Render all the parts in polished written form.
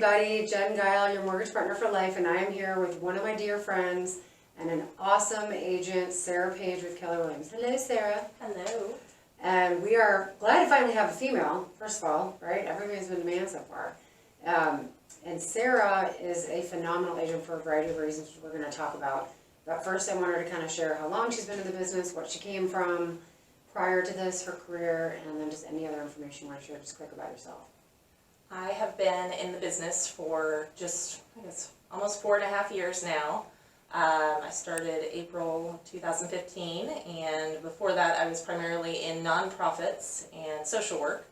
everybody. Jen Gile, your mortgage partner for life, and I am here with one of my dear friends and an awesome agent, Sarah Page with Keller Williams. Hello, Sarah. Hello. And we are glad to finally have a female, first of all, right? Everybody's been a man so far. And Sarah is a phenomenal agent for a variety of reasons which we're going to talk about. But first I want her to kind of share how long she's been in the business, what she came from prior to this, her career, and then just any other information you want to share just quick about yourself. I have been in the business for just, I guess, almost 4.5 years now. I started April 2015, and before that I was primarily in nonprofits and social work.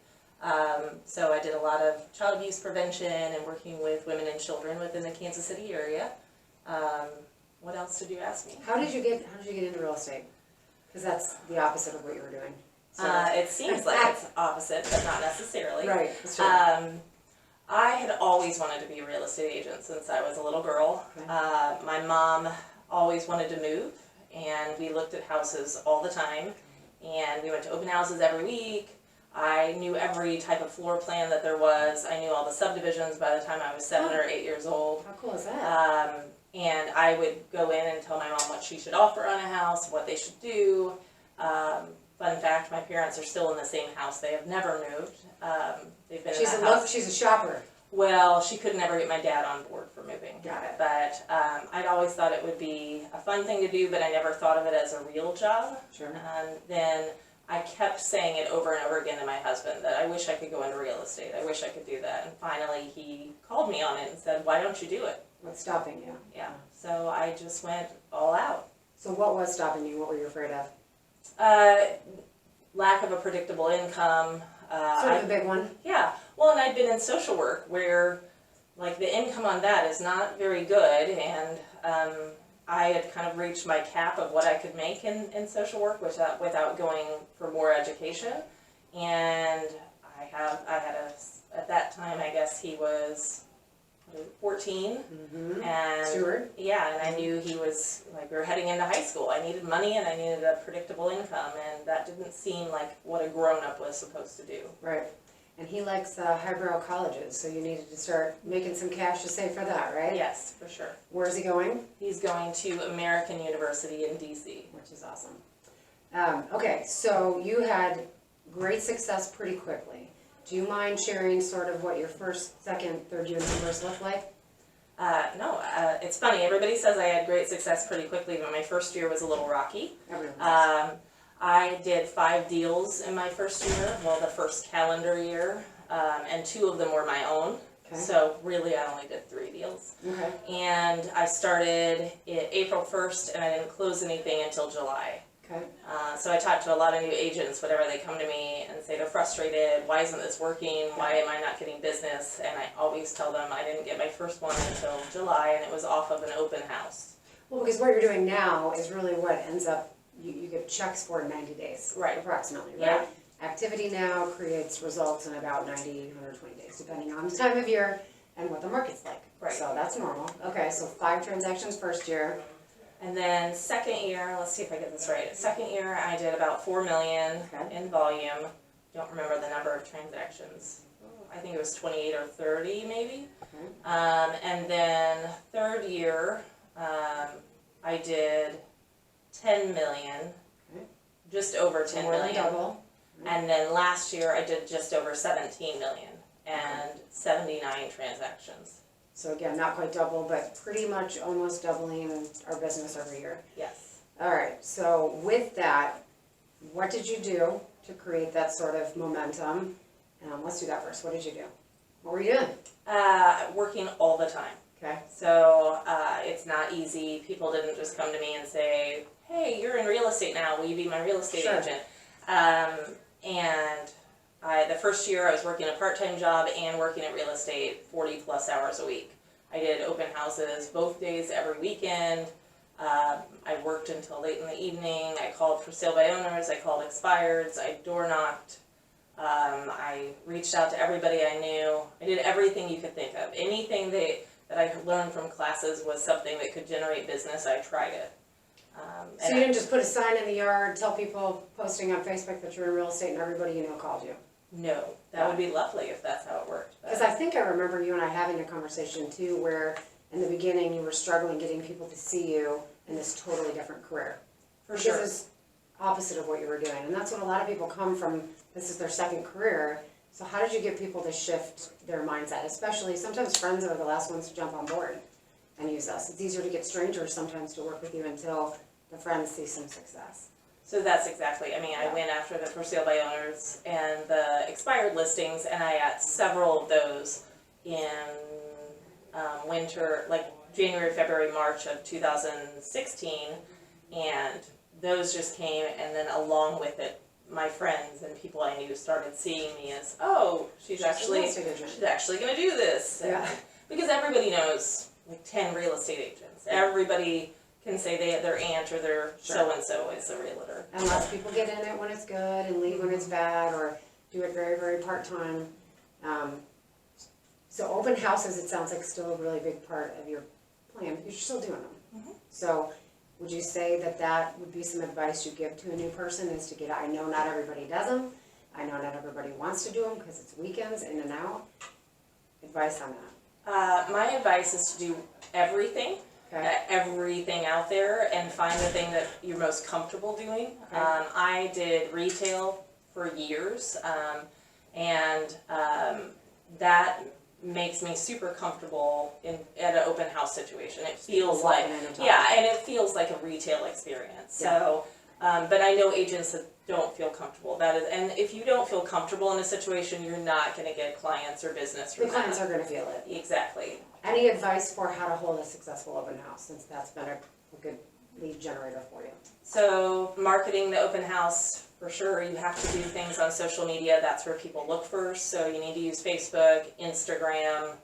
So I did a lot of child abuse prevention and working with women and children within the Kansas City area. What else did you ask me? How did you get into real estate? Because that's the opposite of what you were doing. So. It seems like it's opposite, but not necessarily. Right. That's true. I had always wanted to be a real estate agent since I was a little girl. Okay. My mom always wanted to move, and we looked at houses all the time, and we went to open houses every week. I knew every type of floor plan that there was. I knew all the subdivisions by the time I was 7 or 8 years old. How cool is that? And I would go in and tell my mom what she should offer on a house, what they should do. Fun fact, my parents are still in the same house. They have never moved. They've been in that house. She's a shopper. Well, she could never get my dad on board for moving. Got it. But I'd always thought it would be a fun thing to do, but I never thought of it as a real job. Sure. And then I kept saying it over and over again to my husband that I wish I could go into real estate. I wish I could do that. And finally he called me on it and said, why don't you do it? What's stopping you? Yeah. So I just went all out. So what was stopping you? What were you afraid of? Lack of a predictable income. Sort of a big one. Yeah. Well, and I'd been in social work where, like, the income on that is not very good, and I had kind of reached my cap of what I could make in social work without going for more education. And I had at that time, I guess he was 14, and Stewart. Yeah, and I knew he was, like, we were heading into high school. I needed money and I needed a predictable income, and that didn't seem like what a grown-up was supposed to do. Right. And he likes highbrow colleges, so you needed to start making some cash to save for that, right? Yes, for sure. Where's he going? He's going to American University in DC. Which is awesome. Okay, so you had great success pretty quickly. Do you mind sharing sort of what your first, second, third year numbers look like? No, it's funny. Everybody says I had great success pretty quickly, but my first year was a little rocky. Everyone does. I did 5 deals in my first year, well, the first calendar year, and 2 of them were my own. Okay. So really I only did 3 deals. Okay. And I started April 1st and I didn't close anything until July. Okay. So I talk to a lot of new agents whenever they come to me and say they're frustrated, why isn't this working, why am I not getting business, and I always tell them I didn't get my first one until July, and it was off of an open house. Well, because what you're doing now is really what ends up, you get checks for in 90 days. Right. Approximately, right? Yeah. Activity now creates results in about 90, 120 days, depending on the time of year and what the market's like. Right. So that's normal. Okay, so 5 transactions first year. And then second year, let's see if I get this right. Second year I did about $4 million in volume. Don't remember the number of transactions. I think it was 28 or 30 maybe. Okay. And then third year I did 10 million, just over 10 More than million. double. And then last year I did just over 17 million and 79 transactions. So again, not quite double, but pretty much almost doubling our business every year. Yes. All right, so with that, what did you do to create that sort of momentum? Let's do that first. What did you do? What were you doing? Working all the time. Okay. So it's not easy. People didn't just come to me and say, hey, you're in real estate now, will you be my real estate Sure. agent? And the first year I was working a part-time job and working at real estate 40 plus hours a week. I did open houses both days every weekend. I worked until late in the evening. I called for sale by owners. I called expireds. I door knocked. I reached out to everybody I knew. I did everything you could think of. Anything that I learned from classes was something that could generate business. I tried it. So you didn't just put a sign in the yard, tell people posting on Facebook that you're in real estate and everybody you know called you? No, that would be lovely if that's how it worked. Because I think I remember you and I having a conversation too, where in the beginning you were struggling getting people to see you in this totally different career. For sure. Because it's opposite of what you were doing, and that's what a lot of people come from. This is their second career. So how did you get people to shift their mindset? Especially sometimes friends are the last ones to jump on board and use us. It's easier to get strangers sometimes to work with you until the friends see some success. So that's exactly, I mean, I went after the for sale by owners and the expired listings, and I got several of those in winter, like January, February, March of 2016, and those just came, and then along with it, my friends and people I knew started seeing me as, oh, she's actually going to do this. Yeah. Because everybody knows like 10 real estate agents. Everybody can say their aunt or their so-and-so is a realtor. And lots of people get in it when it's good and leave when it's bad, or do it very, very part-time. So open houses, it sounds like still a really big part of your plan. You're still doing them. Mm-hmm. So would you say that that would be some advice you give to a new person, is to get, I know not everybody does them, I know not everybody wants to do them because it's weekends in and out. Advice on that? My advice is to do everything. Okay. Everything out there, and find the thing that you're most comfortable doing. Okay. I did retail for years, and that makes me super comfortable at an open house situation. It feels like, and it feels like a retail experience. Yeah. So, but I know agents that don't feel comfortable. That is, and if you don't feel comfortable in a situation, you're not going to get clients or business from The clients are going to feel it. Exactly. Any advice for how to hold a successful open house, since that's been a good lead generator for you? So marketing the open house, for sure, you have to do things on social media. That's where people look first. So you need to use Facebook, Instagram,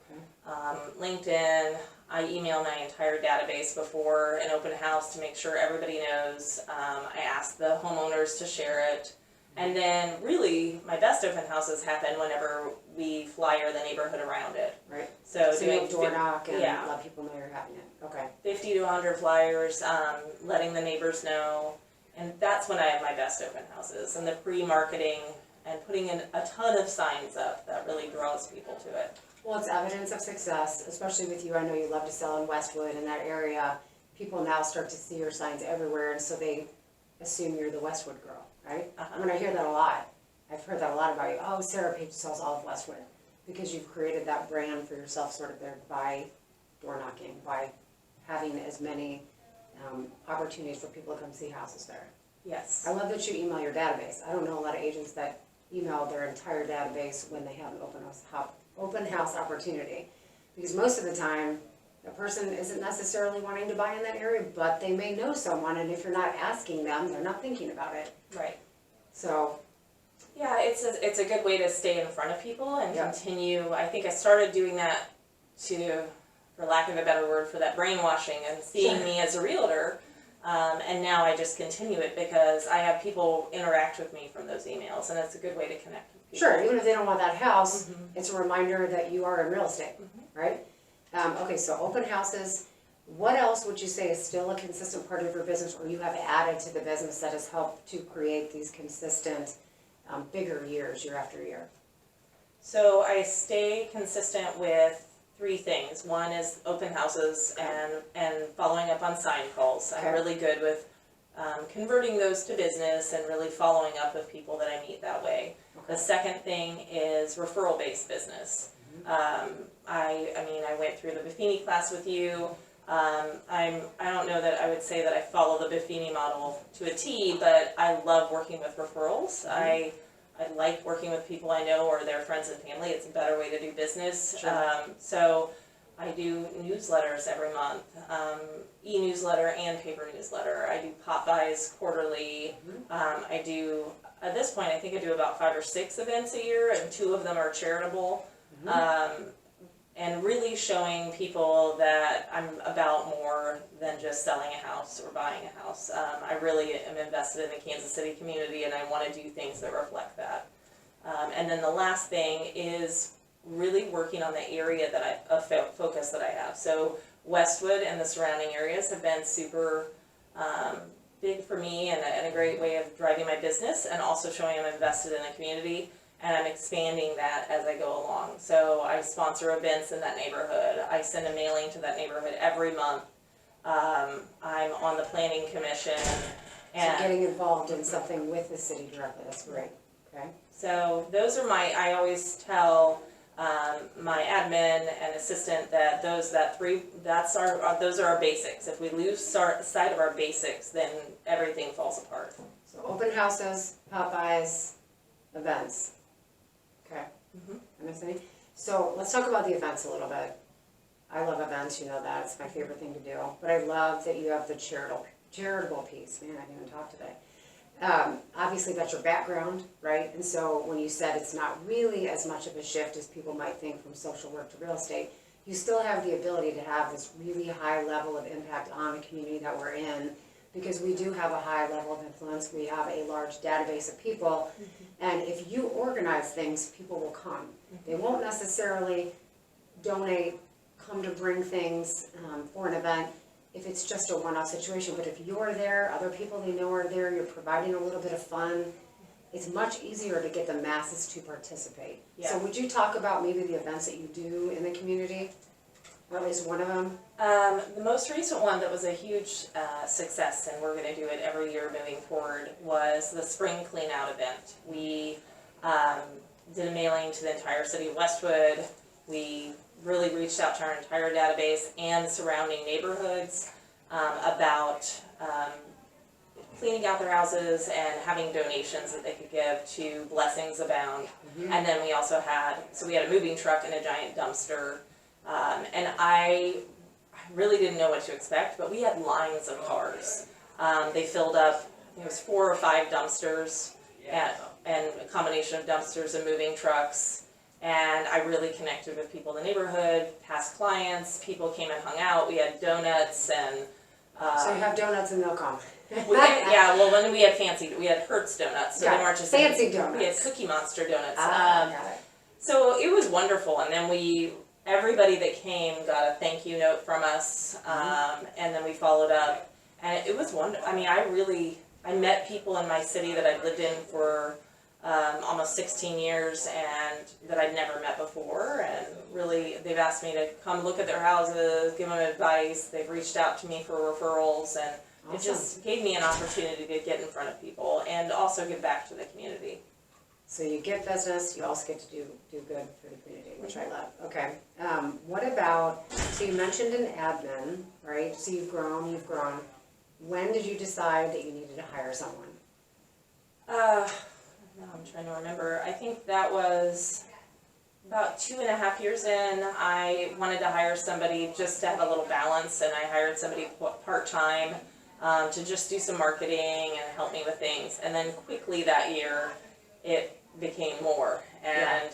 LinkedIn. I email my entire database before an open house to make sure everybody knows. I ask the homeowners to share it. And then really, my best open houses happen whenever we flyer the neighborhood around it. Right. So doing door knock and yeah. let people know you're having it. Okay. 50 to 100 flyers, letting the neighbors know. And that's when I have my best open houses. And the pre-marketing and putting in a ton of signs up that really draws people to it. Well, it's evidence of success, especially with you. I know you love to sell in Westwood, in that area. People now start to see your signs everywhere, and so they assume you're the Westwood girl, right? Uh-huh. I mean, I hear that a lot. I've heard that a lot about you. Oh, Sarah Page sells all of Westwood, because you've created that brand for yourself sort of there by door knocking, by having as many opportunities for people to come see houses there. Yes. I love that you email your database. I don't know a lot of agents that email their entire database when they have an open house opportunity, because most of the time the person isn't necessarily wanting to buy in that area, but they may know someone, and if you're not asking them, they're not thinking about it. Right. So yeah, it's a good way to stay in front of people and yeah. continue. I think I started doing that to, for lack of a better word, for that brainwashing and seeing me as a realtor. And now I just continue it because I have people interact with me from those emails, and it's a good way to connect with people. sure, even if they don't want that house, it's a reminder that you are in real estate, right? Okay, so open houses. What else would you say is still a consistent part of your business, or you have added to the business that has helped to create these consistent, bigger years, year after year? So I stay consistent with 3 things. One is open houses and following up on sign calls. Okay. I'm really good with converting those to business and really following up with people that I meet that way. Okay. The second thing is referral-based business. I mean, I went through the Buffini class with you. I don't know that I would say that I follow the Buffini model to a T, but I love working with referrals. I like working with people I know or their friends and family. It's a better way to do business. Sure. So I do newsletters every month, e-newsletter and paper newsletter. I do pop-bys quarterly. I do, at this point, I think I do about 5 or 6 events a year, and 2 of them are charitable. And really showing people that I'm about more than just selling a house or buying a house. I really am invested in the Kansas City community, and I want to do things that reflect that. And then the last thing is really working on the area that focus that I have. So Westwood and the surrounding areas have been super big for me, and a great way of driving my business, and also showing I'm invested in the community. and I'm expanding that as I go along. So I sponsor events in that neighborhood. I send a mailing to that neighborhood every month. I'm on the planning commission. And So getting involved in something with the city directly, that's great, okay? so those are I always tell my admin and assistant that those are our basics. If we lose sight of our basics, then everything falls apart. So open houses, Popeyes, events, okay? I miss any? So let's talk about the events a little bit. I love events, you know that, it's my favorite thing to do, but I love that you have the charitable piece. Man, I didn't even talk today. Obviously that's your background, right? And so when you said it's not really as much of a shift as people might think from social work to real estate, you still have the ability to have this really high level of impact on the community that we're in, because we do have a high level of influence. We have a large database of people, and if you organize things, people will come. They won't necessarily donate, come to bring things for an event if it's just a one-off situation, but if you're there, other people they know are there, you're providing a little bit of fun, it's much easier to get the masses to participate. Yeah. So would you talk about maybe the events that you do in the community, or at least one of them? The most recent one that was a huge success, and we're going to do it every year moving forward, was the spring clean out event. We did a mailing to the entire city of Westwood. We really reached out to our entire database and surrounding neighborhoods about cleaning out their houses and having donations that they could give to Blessings Abound. And then we also had a moving truck and a giant dumpster. And I really didn't know what to expect, but we had lines of cars. They filled up, it was 4 or 5 dumpsters and a combination of dumpsters and moving trucks. And I really connected with people in the neighborhood, past clients, people came and hung out, we had donuts and... So you have donuts and they'll come. When we had Hertz donuts, so they weren't just... Fancy donuts. We had Cookie Monster donuts. Got it. So it was wonderful, and then everybody that came got a thank you note from us, and then we followed up, and it was wonderful. I mean, I met people in my city that I've lived in for almost 16 years and that I'd never met before, and really they've asked me to come look at their houses, give them advice, they've reached out to me for referrals, and Awesome. It just gave me an opportunity to get in front of people and also give back to the community. So you get business, you also get to do good for the community, which I love. Okay. What about, so you mentioned an admin, right? So you've grown. When did you decide that you needed to hire someone? Now I'm trying to remember. I think that was about 2.5 years in. I wanted to hire somebody just to have a little balance, and I hired somebody part-time to just do some marketing and help me with things. And then quickly that year, it became more. And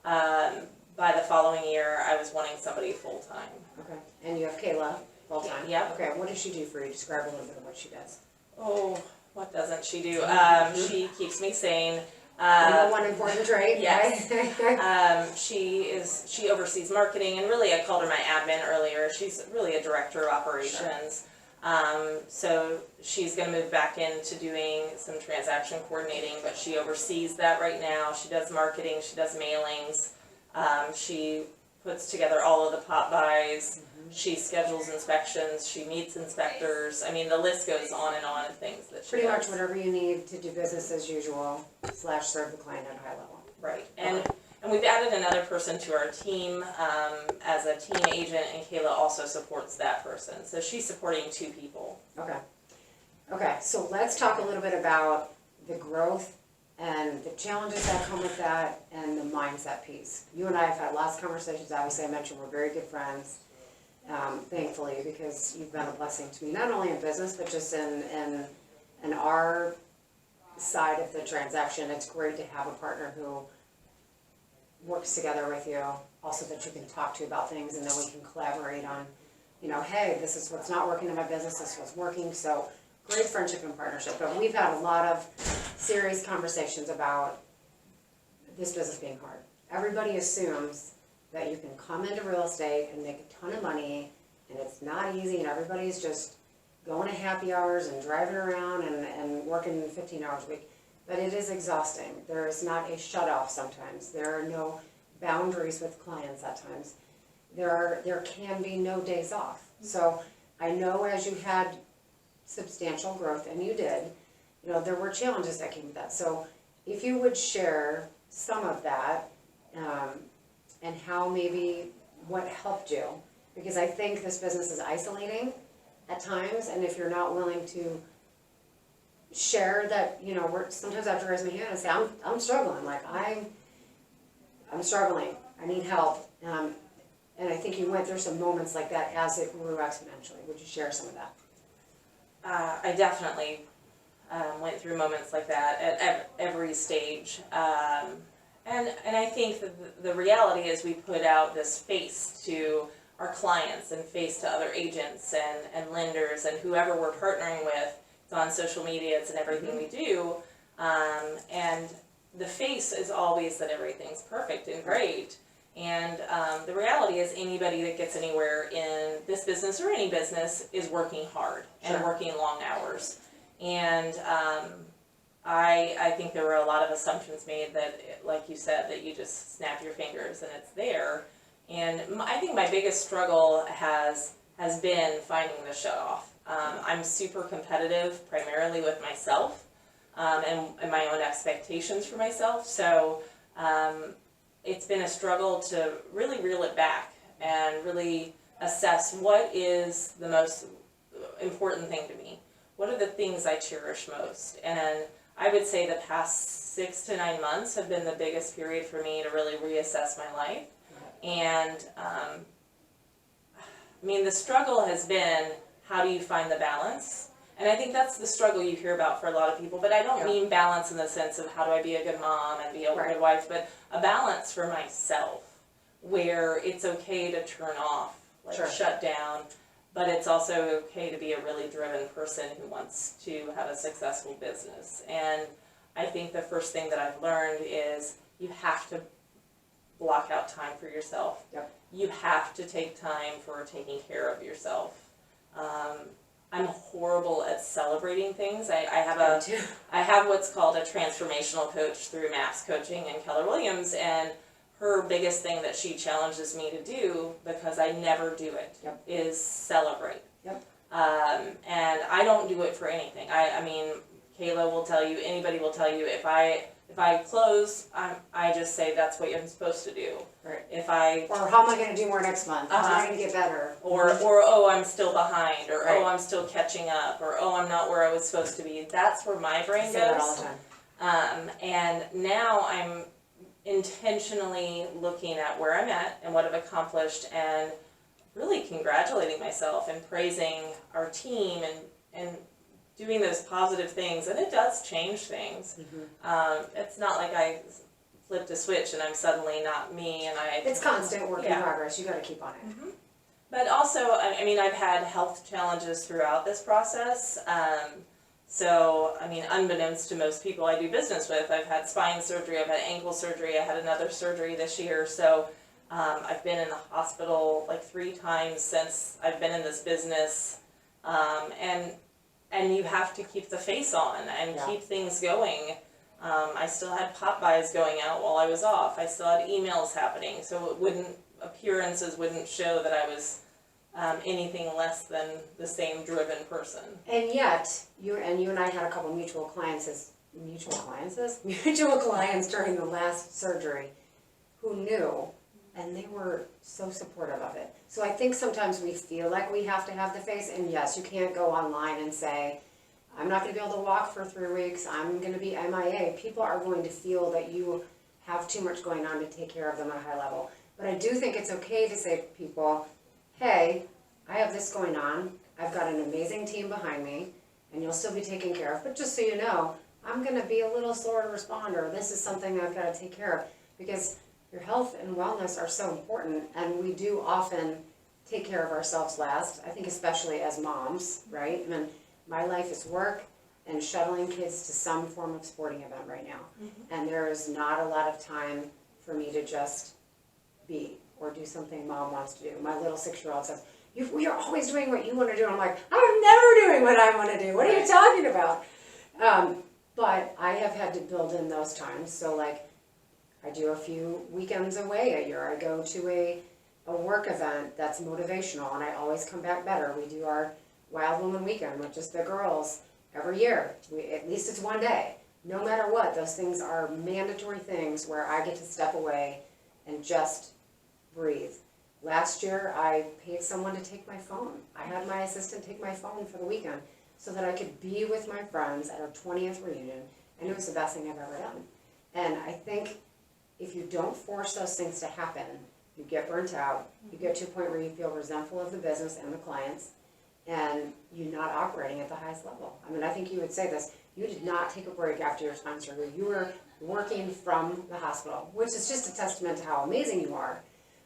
by the following year, I was wanting somebody full-time. Okay. And you have Kayla, full-time? Yeah. Okay, what does she do for you? Describe a little bit of what she does. Oh, what doesn't she do? She keeps me sane. Number one important trait, yes. right? She oversees marketing, and really I called her my admin earlier. She's really a director of operations. So she's going to move back into doing some transaction coordinating, but she oversees that right now. She does marketing, she does mailings, she puts together all of the pop buys, she schedules inspections, she meets inspectors. I mean, the list goes on and on of things that she Pretty does. much whatever you need to do business as usual / serve the client at a high level. Right, and we've added another person to our team as a team agent, and Kayla also supports that person. So she's supporting 2 people. Okay. Okay, so let's talk a little bit about the growth and the challenges that come with that and the mindset piece. You and I have had lots of conversations. Obviously, I mentioned we're very good friends, thankfully, because you've been a blessing to me, not only in business, but just in our side of the transaction. It's great to have a partner who works together with you, also that you can talk to about things, and then we can collaborate on, hey, this is what's not working in my business, this is what's working. So great friendship and partnership. But we've had a lot of serious conversations about this business being hard. Everybody assumes that you can come into real estate and make a ton of money, and it's not easy, and everybody's just going to happy hours and driving around and working 15 hours a week. but it is exhausting. There is not a shut off sometimes. There are no boundaries with clients at times. There can be no days off. So I know as you had substantial growth, and you did, you know, there were challenges that came with that. So if you would share some of that, and how maybe what helped you, because I think this business is isolating at times, and if you're not willing to share that, you know, sometimes I have to raise my hand and say, I'm struggling, like I'm struggling, I need help. And I think you went through some moments like that as it grew exponentially. Would you share some of that? I definitely went through moments like that at every stage. And I think that the reality is we put out this face to our clients and face to other agents and lenders and whoever we're partnering with. It's on social media, it's in everything we do. And the face is always that everything's perfect and great. And the reality is anybody that gets anywhere in this business or any business is working hard and working long hours. And I think there were a lot of assumptions made that, like you said, that you just snap your fingers and it's there. And I think my biggest struggle has been finding the shut off. I'm super competitive, primarily with myself, and my own expectations for myself. So it's been a struggle to really reel it back and really assess what is the most important thing to me. What are the things I cherish most? And I would say the past 6 to 9 months have been the biggest period for me to really reassess my life. And I mean, the struggle has been, how do you find the balance? And I think that's the struggle you hear about for a lot of people, but I don't mean balance in the sense of how do I be a good mom and be a good wife, but a balance for myself where it's okay to turn off, like shut down, but it's also okay to be a really driven person who wants to have a successful business. And I think the first thing that I've learned is you have to block out time for yourself. You have to take time for taking care of yourself. I'm horrible at celebrating things. I have what's called a transformational coach through MAPS Coaching and Keller Williams, and her biggest thing that she challenges me to do, because I never do it, is celebrate. And I don't do it for anything. I mean, Kayla will tell you, anybody will tell you, if I close, I just say that's what I'm supposed to do. Or how am I going to do more next month? How am I going to get better? Or oh, I'm still behind, or oh, I'm still catching up, or oh, I'm not where I was supposed to be. That's where my brain goes. That all the time. And now I'm intentionally looking at where I'm at and what I've accomplished, and really congratulating myself and praising our team and doing those positive things. And it does change things. It's not like I flipped a switch and I'm suddenly not me, and it's constant work in progress. You got to keep on it. But also, I mean, I've had health challenges throughout this process. So, I mean, unbeknownst to most people I do business with, I've had spine surgery, I've had ankle surgery, I had another surgery this year. So I've been in the hospital like 3 times since I've been in this business. And you have to keep the face on and keep things going. I still had pop-bys going out while I was off. I still had emails happening, so appearances wouldn't show that I was anything less than the same driven person. And yet, you and I had a couple mutual clients during the last surgery who knew, and they were so supportive of it. So I think sometimes we feel like we have to have the face, and yes, you can't go online and say, I'm not going to be able to walk for 3 weeks, I'm going to be MIA. People are going to feel that you have too much going on to take care of them at a high level. But I do think it's okay to say to people, hey, I have this going on, I've got an amazing team behind me, and you'll still be taken care of, but just so you know, I'm going to be a little slower to respond, or this is something I've got to take care of, because your health and wellness are so important, and we do often take care of ourselves last. I think especially as moms, right? I mean, my life is work and shuttling kids to some form of sporting event right now. And there is not a lot of time for me to just be or do something mom wants to do. My little 6-year-old says, you're always doing what you want to do. I'm like, I'm never doing what I want to do. What are you talking about? But I have had to build in those times, so like, I do a few weekends away a year. I go to a work event that's motivational, and I always come back better. We do our Wild Woman Weekend with just the girls every year. At least it's one day. No matter what, those things are mandatory things where I get to step away and just breathe. Last year, I paid someone to take my phone. I had my assistant take my phone for the weekend so that I could be with my friends at our 20th reunion, and it was the best thing I've ever done. And I think if you don't force those things to happen, you get burnt out, you get to a point where you feel resentful of the business and the clients, and you're not operating at the highest level. I mean, I think you would say this, you did not take a break after your spine surgery. You were working from the hospital, which is just a testament to how amazing you are.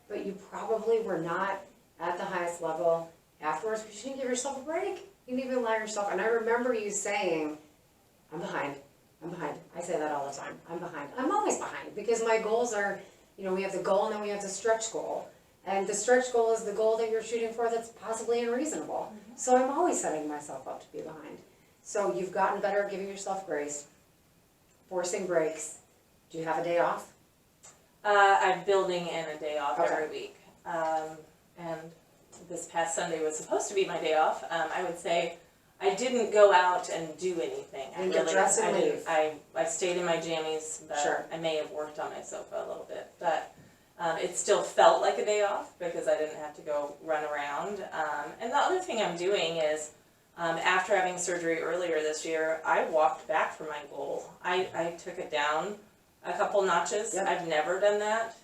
But you probably were not at the highest level afterwards because you didn't give yourself a break. You didn't even allow yourself. And I remember you saying, I'm behind. I'm behind. I say that all the time. I'm behind. I'm always behind because my goals are, we have the goal and then we have the stretch goal. And the stretch goal is the goal that you're shooting for that's possibly unreasonable. Mm-hmm. So I'm always setting myself up to be behind. So you've gotten better at giving yourself grace, forcing breaks. Do you have a day off? I'm building in a day off Okay. every week. And this past Sunday was supposed to be my day off. I would say I didn't go out and do anything. And get dressed and leave. I stayed in my jammies, but Sure. I may have worked on my sofa a little bit. But it still felt like a day off because I didn't have to go run around. And the other thing I'm doing is, after having surgery earlier this year, I walked back from my goal. I took it down a couple notches. Yep. I've never done that.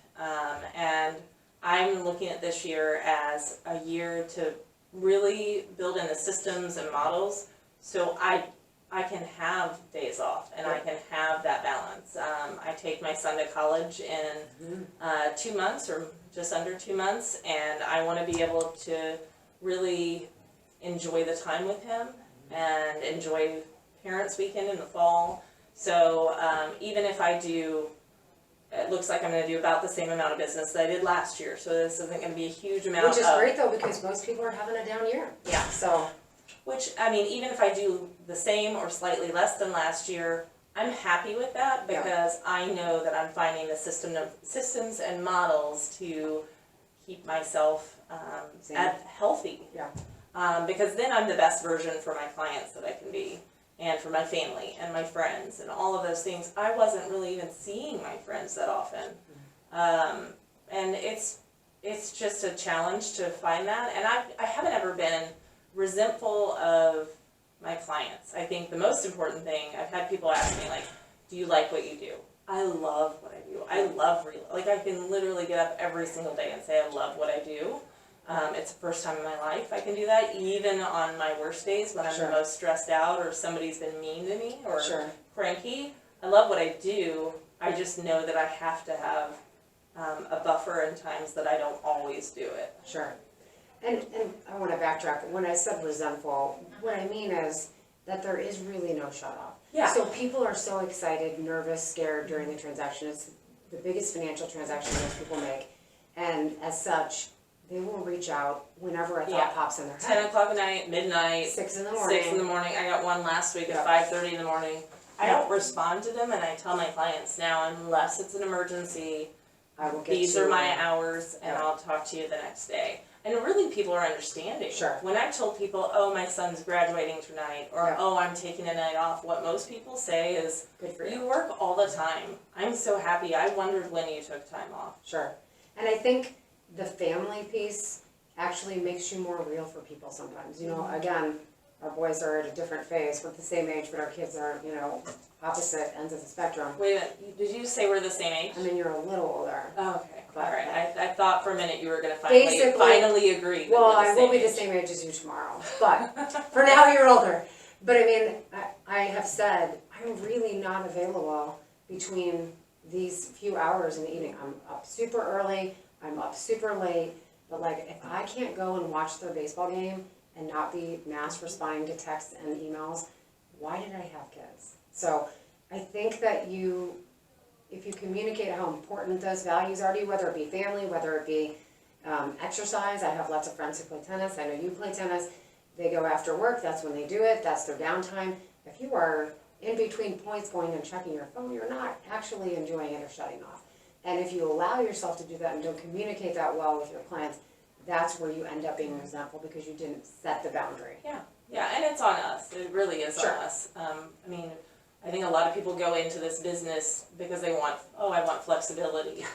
And I'm looking at this year as a year to really build in the systems and models so I can have days off and I can have that balance. I take my son to college in 2 months or just under 2 months, and I want to be able to really enjoy the time with him and enjoy Parents Weekend in the fall. So even if I do, it looks like I'm going to do about the same amount of business that I did last year. So this isn't going to be a huge amount. Which is great though, because most people are having a down year. Yeah. So. Which, I mean, even if I do the same or slightly less than last year, I'm happy with that because I know that I'm finding the systems and models to keep myself healthy. Yeah. Because then I'm the best version for my clients that I can be, and for my family and my friends and all of those things. I wasn't really even seeing my friends that often. And it's just a challenge to find that. And I haven't ever been resentful of my clients. I think the most important thing, I've had people ask me, like, do you like what you do? I love what I do. I love like I can literally get up every single day and say I love what I do. It's the first time in my life I can do that, even on my worst days when I'm the most stressed out or somebody's been mean to me or cranky. I love what I do. I just know that I have to have a buffer in times that I don't always do it. Sure. And I want to backtrack. When I said resentful, what I mean is that there is really no shut off. Yeah. So people are so excited, nervous, scared during the transaction. It's the biggest financial transaction most people make. And as such, they will reach out whenever a thought pops in their head. 10 o'clock at night, midnight, 6 in the morning. 6 in the morning. I got one last week at 5:30 in the morning. I don't respond to them, and I tell my clients now, unless it's an emergency, these are my hours, and I'll talk to you the next day. And really, people are understanding. Sure. When I told people, oh, my son's graduating tonight, or oh, I'm taking a night off, what most people say is, good for you. You work all the time. I'm so happy. I wondered when you took time off. Sure. And I think the family piece actually makes you more real for people sometimes. You know, again, our boys are at a different phase. We're the same age, but our kids are, opposite ends of the spectrum. Wait a minute, did you say we're the same age? I mean, you're a little older. Oh, okay, all right. I thought for a minute you were going to Basically, finally agree. Well, I will be the same age as you tomorrow, but for now you're older. But I mean, I have said I'm really not available between these few hours in the evening. I'm up super early, I'm up super late, but like if I can't go and watch their baseball game and not be mass responding to texts and emails, why did I have kids? So I think that if you communicate how important those values are to you, whether it be family, whether it be exercise. I have lots of friends who play tennis. I know you play tennis. They go after work. That's when they do it. That's their downtime. If you are in between points going and checking your phone, you're not actually enjoying it or shutting off. And if you allow yourself to do that and don't communicate that well with your clients, that's where you end up being resentful because you didn't set the boundary. Yeah, and it's on us. It really is Sure. on us. I mean, I think a lot of people go into this business because they want, I want flexibility.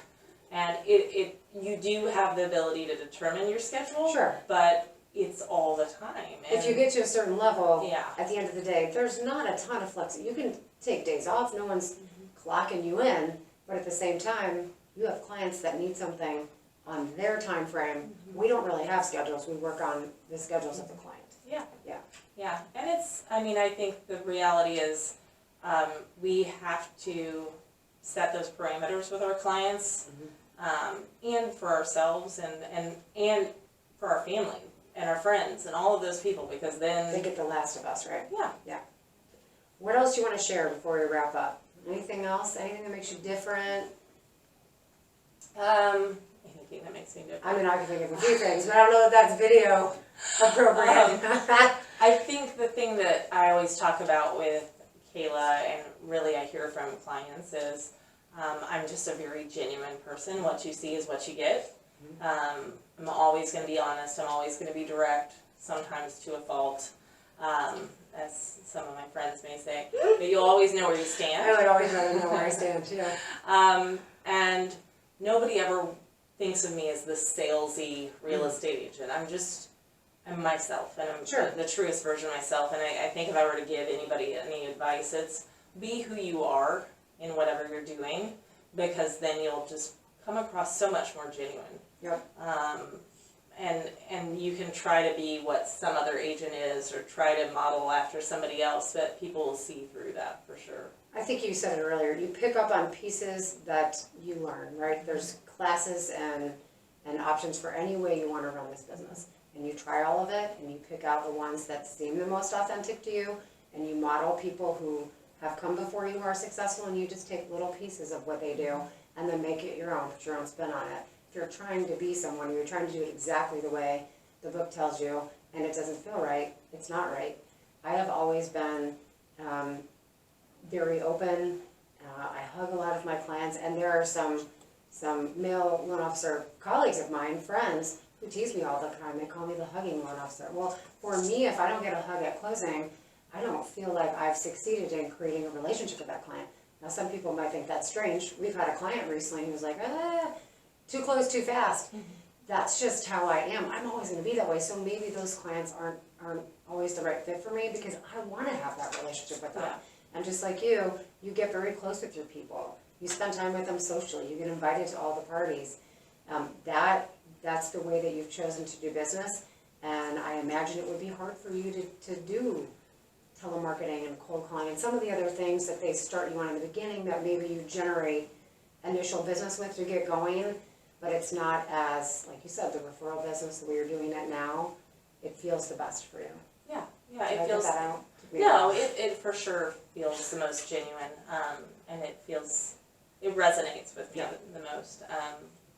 And you do have the ability to determine your schedule. Sure. But it's all the time. And If you get to a certain level, yeah. at the end of the day, there's not a ton of flexibility. You can take days off, no one's clocking you in, but at the same time, you have clients that need something on their time frame. We don't really have schedules, we work on the schedules of the client. Yeah, and I think the reality is, we have to set those parameters with our clients, and for ourselves and for our family and our friends and all of those people, because They then, get the last of us, right? yeah. What else do you want to share before we wrap up? Anything else? Anything that makes you different? Anything that makes me different. I mean, I can think of a few things, but I don't know if that's video appropriate. I think the thing that I always talk about with Kayla, and really I hear from clients, is I'm just a very genuine person. What you see is what you get. I'm always going to be honest. I'm always going to be direct, sometimes to a fault, as some of my friends may say. But you'll always know where you stand. I would always rather know where I stand, yeah. And nobody ever thinks of me as this salesy real estate agent. I'm myself, and I'm Sure. the truest version of myself. And I think if I were to give anybody any advice, it's be who you are in whatever you're doing, because then you'll just come across so much more genuine. Yep. And you can try to be what some other agent is, or try to model after somebody else, but people will see through that for sure. I think you said it earlier, you pick up on pieces that you learn, right? There's classes and options for any way you want to run this business. And you try all of it, and you pick out the ones that seem the most authentic to you, and you model people who have come before you who are successful, and you just take little pieces of what they do, and then make it your own, put your own spin on it. If you're trying to be someone, you're trying to do it exactly the way the book tells you, and it doesn't feel right, it's not right. I have always been very open. I hug a lot of my clients, and there are some male loan officer colleagues of mine, friends, who tease me all the time. They call me the hugging loan officer. Well, for me, if I don't get a hug at closing, I don't feel like I've succeeded in creating a relationship with that client. Now, some people might think that's strange. We've had a client recently who was like, too close, too fast. That's just how I am. I'm always going to be that way. So maybe those clients aren't always the right fit for me, because I want to have that relationship with them. Yeah. And just like you get very close with your people. You spend time with them socially. You get invited to all the parties. That's the way that you've chosen to do business. And I imagine it would be hard for you to do telemarketing and cold calling and some of the other things that they start you on in the beginning that maybe you generate initial business with to get going, but it's not as, like you said, the referral business, the way you're doing it now, it feels the best for you. Yeah, Did I it get feels. that out? No, it for sure feels the most genuine, and it resonates with me Yeah. the most.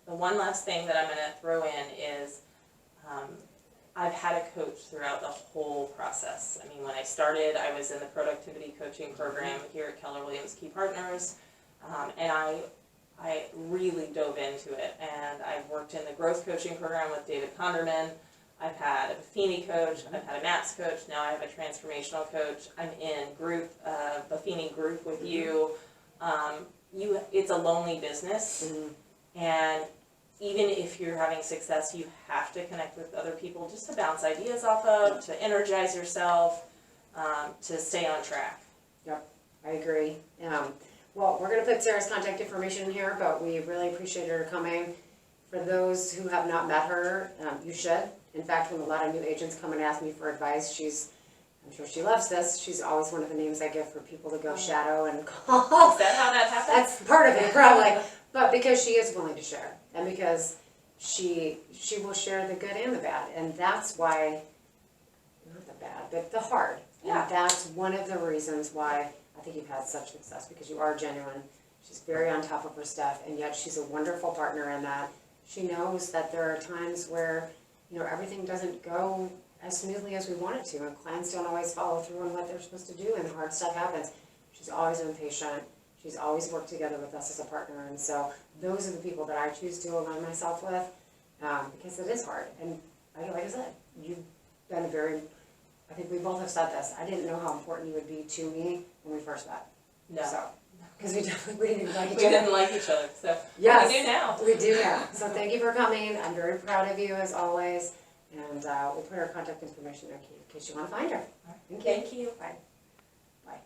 The one last thing that I'm going to throw in is, I've had a coach throughout the whole process. I mean, when I started, I was in the productivity coaching program here at Keller Williams Key Partners, and I really dove into it. And I've worked in the growth coaching program with David Conderman. I've had a Buffini coach, I've had a MAPS coach, now I have a transformational coach. I'm in Buffini group with you. It's a lonely business, and even if you're having success, you have to connect with other people just to bounce ideas off of, to energize yourself, to stay on track. Yep, I agree. Well, we're going to put Sarah's contact information in here, but we really appreciate her coming. For those who have not met her, you should. In fact, when a lot of new agents come and ask me for advice, I'm sure she loves this, she's always one of the names I give for people to go shadow and call. Is that how that happened? That's part of it, probably. But because she is willing to share, and because she will share the good and the bad, and that's why, not the bad, but the hard. Yeah. And that's one of the reasons why I think you've had such success, because you are genuine. She's very on top of her stuff, and yet she's a wonderful partner in that she knows that there are times where, everything doesn't go as smoothly as we want it to, and clients don't always follow through on what they're supposed to do, and hard stuff happens. She's always been patient. She's always worked together with us as a partner, and so those are the people that I choose to align myself with, because it is hard. And like I said, you've been a very, I think we both have said this, I didn't know how important you would be to me when we first met. No. So, because we didn't like each We other. didn't like each other, so Yes, we do now. we do now. So thank you for coming. I'm very proud of you as always. And we'll put our contact information in case you want to find her. Thank you. Thank you. Bye. Bye.